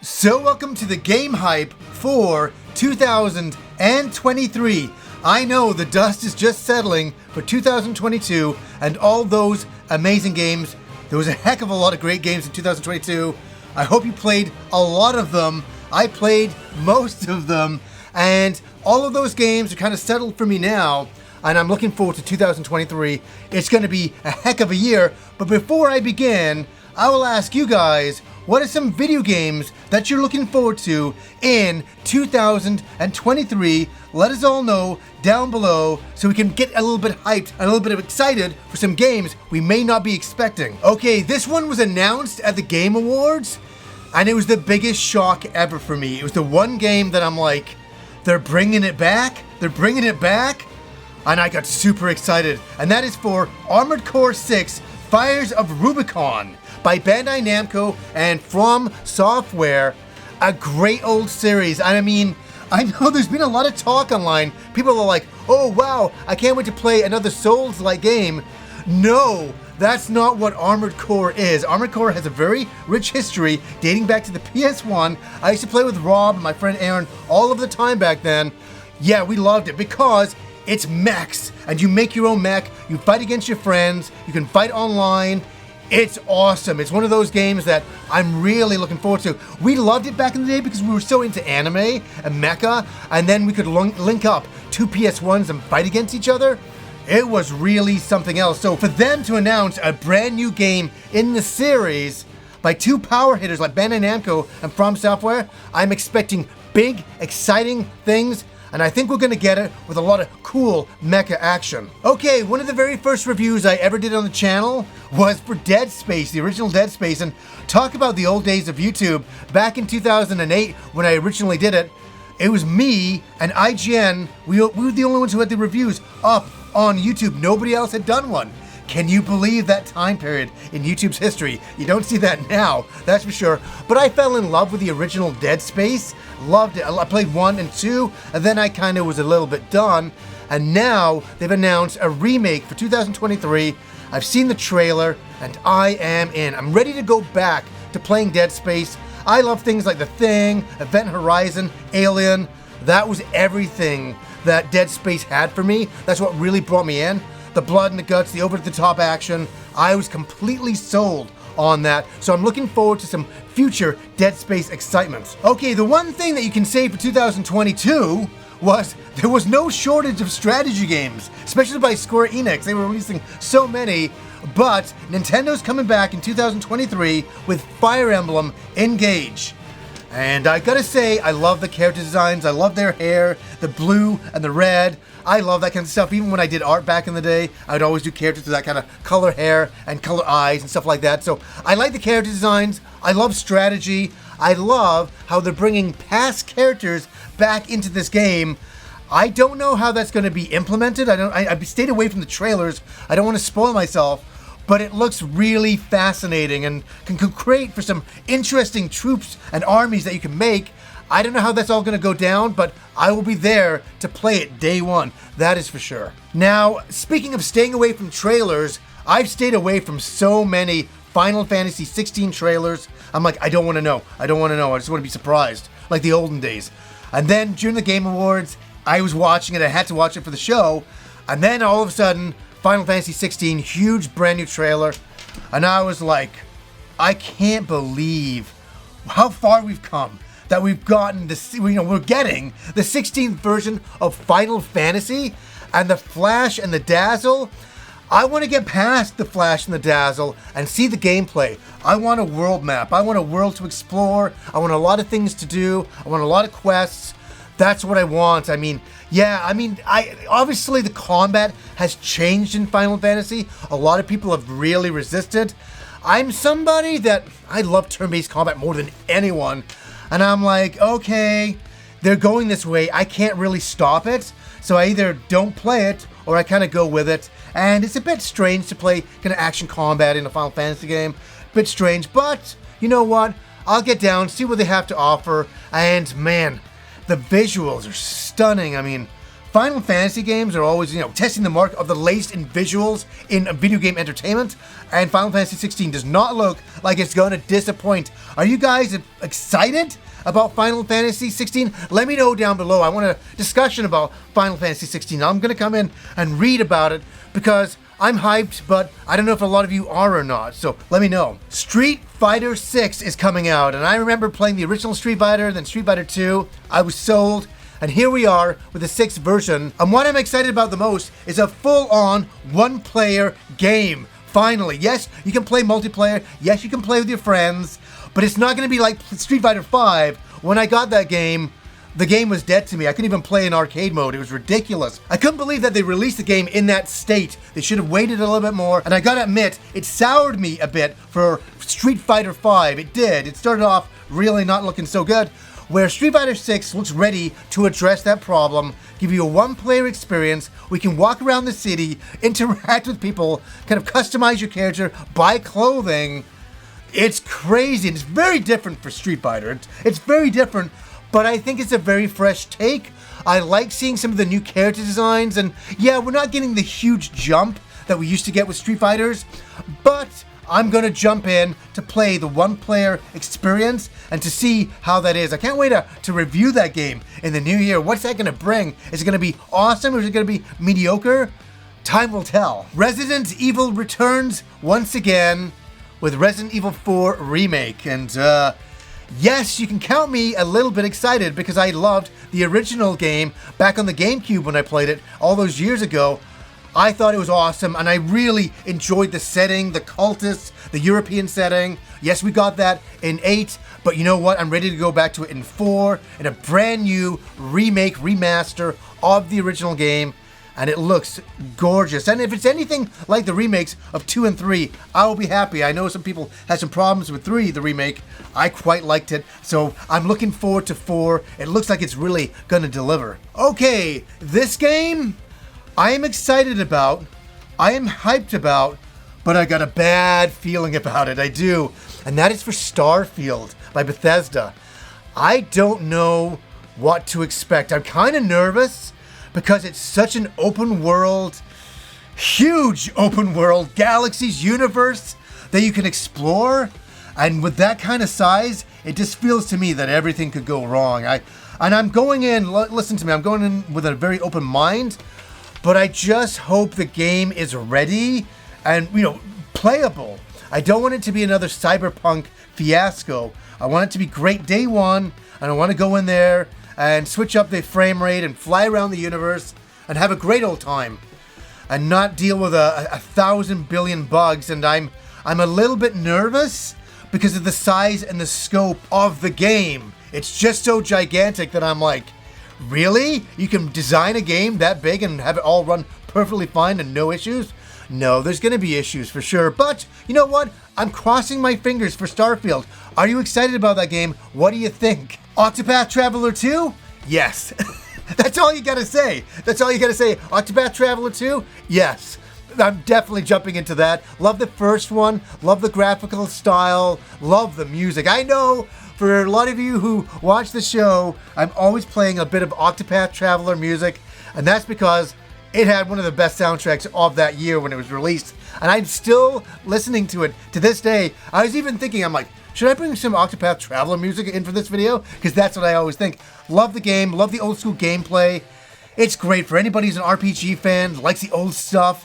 So welcome to the game hype for 2023. I know the dust is just settling for 2022 and all those amazing games. There was a heck of a lot of great games in 2022. I hope you played a lot of them. I played most of them, and all of those games are kind of settled for me now, and I'm looking forward to 2023. It's going to be a heck of a year, but before I begin, I will ask you guys, what are some video games that you're looking forward to in 2023? Let us all know down below so we can get a little bit hyped and a little bit excited for some games we may not be expecting. Okay, this one was announced at the Game Awards, and it was the biggest shock ever for me. It was the one game that I'm like, they're bringing it back? They're bringing it back? And I got super excited. And that is for Armored Core 6 Fires of Rubicon by Bandai Namco and From Software. A great old series. And I mean, I know there's been a lot of talk online. People are like, oh wow, I can't wait to play another Souls-like game. No, that's not what Armored Core is. Armored Core has a very rich history dating back to the PS1. I used to play with Rob and my friend Aaron all of the time back then. Yeah, we loved it because it's mechs, and you make your own mech, you fight against your friends, you can fight online. It's awesome. It's one of those games that I'm really looking forward to. We loved it back in the day because we were so into anime and mecha, and then we could link up two PS1s and fight against each other. It was really something else. So for them to announce a brand new game in the series by two power hitters like Bandai Namco and From Software, I'm expecting big, exciting things. And I think we're gonna get it with a lot of cool mecha action. Okay, one of the very first reviews I ever did on the channel was for Dead Space, the original Dead Space, and talk about the old days of YouTube. Back in 2008, when I originally did it, it was me and IGN, we were the only ones who had the reviews up on YouTube. Nobody else had done one. Can you believe that time period in YouTube's history? You don't see that now, that's for sure. But I fell in love with the original Dead Space. Loved it. I played 1 and 2, and then I kind of was a little bit done. And now they've announced a remake for 2023. I've seen the trailer, and I am in. I'm ready to go back to playing Dead Space. I love things like The Thing, Event Horizon, Alien. That was everything that Dead Space had for me. That's what really brought me in. The blood and the guts, the over-the-top action. I was completely sold on that, so I'm looking forward to some future Dead Space excitement. Okay, the one thing that you can say for 2022 was there was no shortage of strategy games, especially by Square Enix. They were releasing so many, but Nintendo's coming back in 2023 with Fire Emblem Engage. And I gotta say, I love the character designs. I love their hair, the blue and the red. I love that kind of stuff. Even when I did art back in the day, I would always do characters with that kind of color hair and color eyes and stuff like that. So I like the character designs. I love strategy. I love how they're bringing past characters back into this game. I don't know how that's going to be implemented. I stayed away from the trailers. I don't want to spoil myself. But it looks really fascinating and can create for some interesting troops and armies that you can make. I don't know how that's all going to go down, but I will be there to play it day one. That is for sure. Now, speaking of staying away from trailers, I've stayed away from so many Final Fantasy XVI trailers. I'm like, I don't want to know. I don't want to know. I just want to be surprised, like the olden days. And then during the Game Awards, I was watching it. I had to watch it for the show. And then all of a sudden, Final Fantasy XVI, huge brand new trailer, and I was like, I can't believe how far we've come, that we've gotten this, we're getting the 16th version of Final Fantasy, and the flash and the dazzle. I want to get past the flash and the dazzle and see the gameplay. I want a world map. I want a world to explore. I want a lot of things to do. I want a lot of quests. That's what I want. Obviously the combat has changed in Final Fantasy. A lot of people have really resisted. I'm somebody that I love turn-based combat more than anyone. And I'm like, okay, they're going this way. I can't really stop it. So I either don't play it or I kind of go with it. And it's a bit strange to play kind of action combat in a Final Fantasy game. Bit strange, but you know what? I'll get down, see what they have to offer. And man, the visuals are stunning. I mean, Final Fantasy games are always, testing the mark of the latest in visuals in video game entertainment, and Final Fantasy 16 does not look like it's going to disappoint. Are you guys excited about Final Fantasy 16? Let me know down below. I want a discussion about Final Fantasy 16. I'm going to come in and read about it because I'm hyped, but I don't know if a lot of you are or not, so let me know. Street Fighter 6 is coming out, and I remember playing the original Street Fighter, then Street Fighter 2. I was sold. And here we are with the 6th version. And what I'm excited about the most is a full-on one-player game. Finally. Yes, you can play multiplayer. Yes, you can play with your friends. But it's not going to be like Street Fighter V. When I got that game, the game was dead to me. I couldn't even play in arcade mode. It was ridiculous. I couldn't believe that they released the game in that state. They should have waited a little bit more. And I gotta admit, it soured me a bit for Street Fighter V. It did. It started off really not looking so good. Where Street Fighter 6 looks ready to address that problem, give you a one-player experience. We can walk around the city, interact with people, kind of customize your character, buy clothing. It's crazy. It's very different for Street Fighter. It's very different, but I think it's a very fresh take. I like seeing some of the new character designs, and yeah, we're not getting the huge jump that we used to get with Street Fighters, but I'm going to jump in to play the one-player experience and to see how that is. I can't wait to review that game in the new year. What's that going to bring? Is it going to be awesome or is it going to be mediocre? Time will tell. Resident Evil returns once again with Resident Evil 4 Remake. And yes, you can count me a little bit excited because I loved the original game back on the GameCube when I played it all those years ago. I thought it was awesome, and I really enjoyed the setting, the cultists, the European setting. Yes, we got that in 8, but you know what? I'm ready to go back to it in 4, in a brand new remake, remaster of the original game, and it looks gorgeous. And if it's anything like the remakes of 2 and 3, I will be happy. I know some people had some problems with 3, the remake. I quite liked it, so I'm looking forward to 4. It looks like it's really going to deliver. Okay, this game I am excited about, I am hyped about, but I got a bad feeling about it. I do. And that is for Starfield by Bethesda. I don't know what to expect. I'm kind of nervous because it's such an open world, huge open world, galaxies, universe that you can explore. And with that kind of size, it just feels to me that everything could go wrong. I'm going in, listen to me, I'm going in with a very open mind. But I just hope the game is ready and, playable. I don't want it to be another cyberpunk fiasco. I want it to be great day one, and I want to go in there and switch up the frame rate and fly around the universe and have a great old time and not deal with a 1,000 billion bugs. And I'm a little bit nervous because of the size and the scope of the game. It's just so gigantic that I'm like, really? You can design a game that big and have it all run perfectly fine and no issues? No, there's going to be issues for sure. But you know what? I'm crossing my fingers for Starfield. Are you excited about that game? What do you think? Octopath Traveler 2? Yes. That's all you got to say. That's all you got to say. Octopath Traveler 2? Yes. I'm definitely jumping into that. Love the first one. Love the graphical style. Love the music. I know for a lot of you who watch the show, I'm always playing a bit of Octopath Traveler music, and that's because it had one of the best soundtracks of that year when it was released, and I'm still listening to it to this day. I was even thinking, I'm like, should I bring some Octopath Traveler music in for this video? Because that's what I always think. Love the game, love the old school gameplay. It's great for anybody who's an RPG fan, likes the old stuff.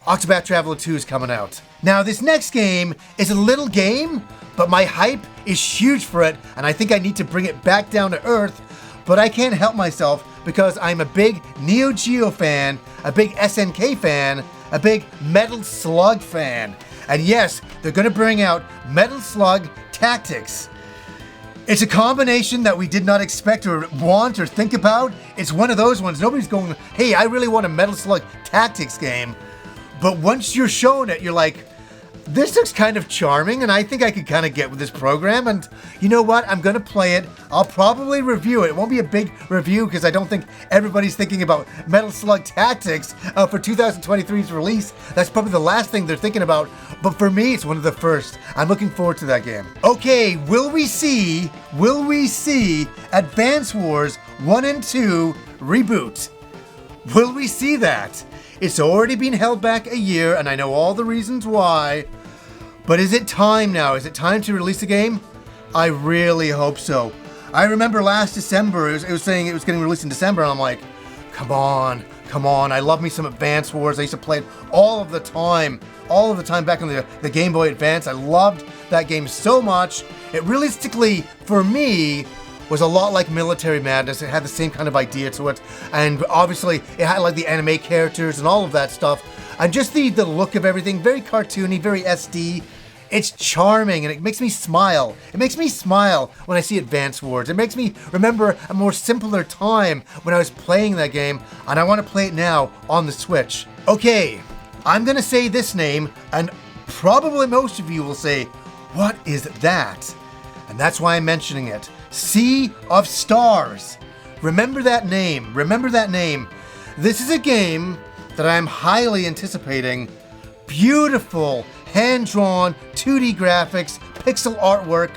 Octopath Traveler 2 is coming out. Now, this next game is a little game, but my hype is huge for it, and I think I need to bring it back down to earth, but I can't help myself because I'm a big Neo Geo fan, a big SNK fan, a big Metal Slug fan. And yes, they're going to bring out Metal Slug Tactics. It's a combination that we did not expect or want or think about. It's one of those ones. Nobody's going, hey, I really want a Metal Slug Tactics game. But once you're shown it, you're like, this looks kind of charming, and I think I could kind of get with this program. And you know what? I'm going to play it. I'll probably review it. It won't be a big review because I don't think everybody's thinking about Metal Slug Tactics for 2023's release. That's probably the last thing they're thinking about. But for me, it's one of the first. I'm looking forward to that game. Okay, will we see Advance Wars 1 and 2 reboot? Will we see that? It's already been held back a year, and I know all the reasons why. But is it time now? Is it time to release the game? I really hope so. I remember last December, it was saying it was getting released in December, and I'm like, come on. I love me some Advance Wars. I used to play it all of the time back on the Game Boy Advance. I loved that game so much. It realistically, for me, was a lot like Military Madness. It had the same kind of idea to it. And obviously, it had like the anime characters and all of that stuff. And just the look of everything, very cartoony, very SD. It's charming and it makes me smile. It makes me smile when I see Advance Wars. It makes me remember a more simpler time when I was playing that game, and I want to play it now on the Switch. Okay, I'm gonna say this name, and probably most of you will say, what is that? And that's why I'm mentioning it. Sea of Stars. Remember that name. Remember that name. This is a game that I'm highly anticipating. Beautiful, hand-drawn, 2D graphics, pixel artwork.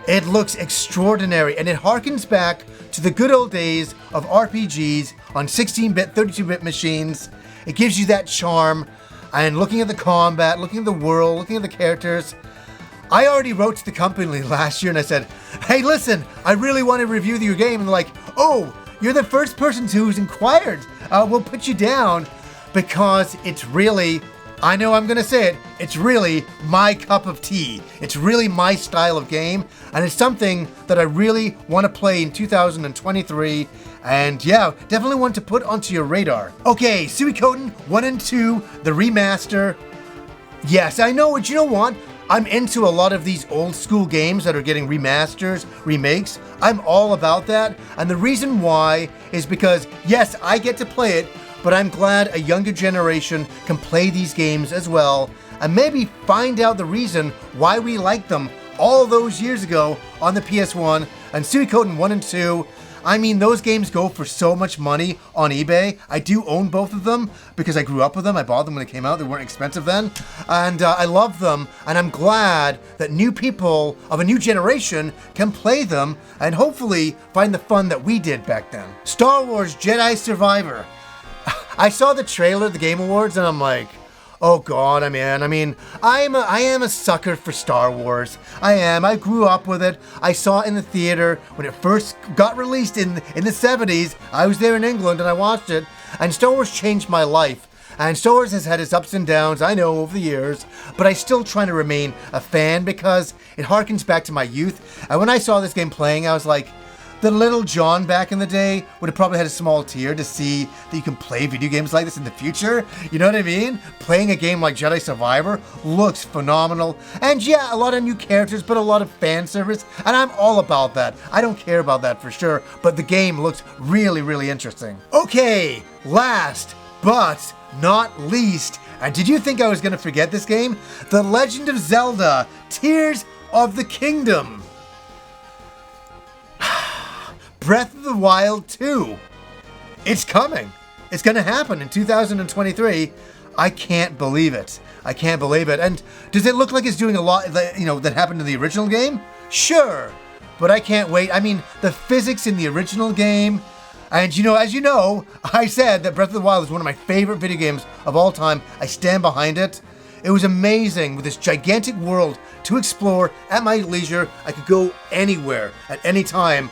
It looks extraordinary, and it harkens back to the good old days of RPGs on 16-bit, 32-bit machines. It gives you that charm, and looking at the combat, looking at the world, looking at the characters. I already wrote to the company last year and I said, hey, listen, I really want to review your game. And they're like, oh, you're the first person who's inquired. We'll put you down because it's really, I know I'm going to say it, it's really my cup of tea. It's really my style of game. And it's something that I really want to play in 2023. And yeah, definitely want to put onto your radar. Okay, Suikoden 1 and 2, the remaster. Yes, I know, but you know what? I'm into a lot of these old school games that are getting remasters, remakes. I'm all about that. And the reason why is because, yes, I get to play it, but I'm glad a younger generation can play these games as well and maybe find out the reason why we liked them all those years ago on the PS1 and Suikoden 1 and 2. I mean, those games go for so much money on eBay. I do own both of them because I grew up with them. I bought them when they came out. They weren't expensive then. And I love them. And I'm glad that new people of a new generation can play them and hopefully find the fun that we did back then. Star Wars Jedi Survivor. I saw the trailer at the Game Awards and I'm like, oh God, I am a sucker for Star Wars. I am. I grew up with it. I saw it in the theater when it first got released in the 70s. I was there in England and I watched it. And Star Wars changed my life. And Star Wars has had its ups and downs, I know, over the years. But I still try to remain a fan because it harkens back to my youth. And when I saw this game playing, I was like, the little John back in the day would have probably had a small tear to see that you can play video games like this in the future. You know what I mean? Playing a game like Jedi Survivor looks phenomenal. And yeah, a lot of new characters, but a lot of fan service. And I'm all about that. I don't care about that for sure, but the game looks really, really interesting. Okay, last but not least, and did you think I was going to forget this game? The Legend of Zelda, Tears of the Kingdom. Breath of the Wild 2. It's coming. It's going to happen in 2023. I can't believe it. I can't believe it. And does it look like it's doing a lot that, that happened in the original game? Sure. But I can't wait. I mean, the physics in the original game. And as you know, I said that Breath of the Wild is one of my favorite video games of all time. I stand behind it. It was amazing with this gigantic world to explore at my leisure. I could go anywhere at any time.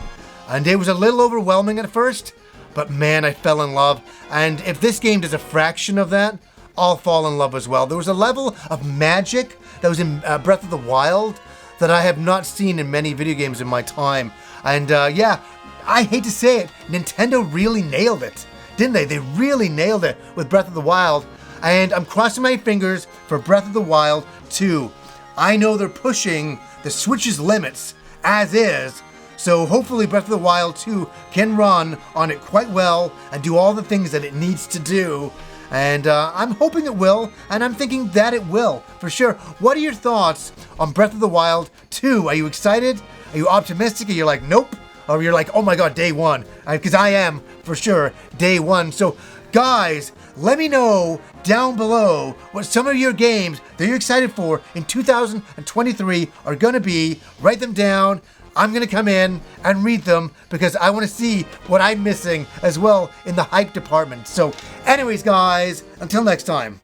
And it was a little overwhelming at first, but man, I fell in love. And if this game does a fraction of that, I'll fall in love as well. There was a level of magic that was in Breath of the Wild that I have not seen in many video games in my time. And yeah, I hate to say it, Nintendo really nailed it, didn't they? They really nailed it with Breath of the Wild. And I'm crossing my fingers for Breath of the Wild 2. I know they're pushing the Switch's limits as is. So hopefully Breath of the Wild 2 can run on it quite well and do all the things that it needs to do. And I'm hoping it will, and I'm thinking that it will, for sure. What are your thoughts on Breath of the Wild 2? Are you excited? Are you optimistic? Are you like, nope? Or you're like, oh my God, day one? Because I am, for sure, day one. So guys, let me know down below what some of your games that you're excited for in 2023 are going to be. Write them down. I'm gonna come in and read them because I want to see what I'm missing as well in the hype department. So anyways, guys, until next time.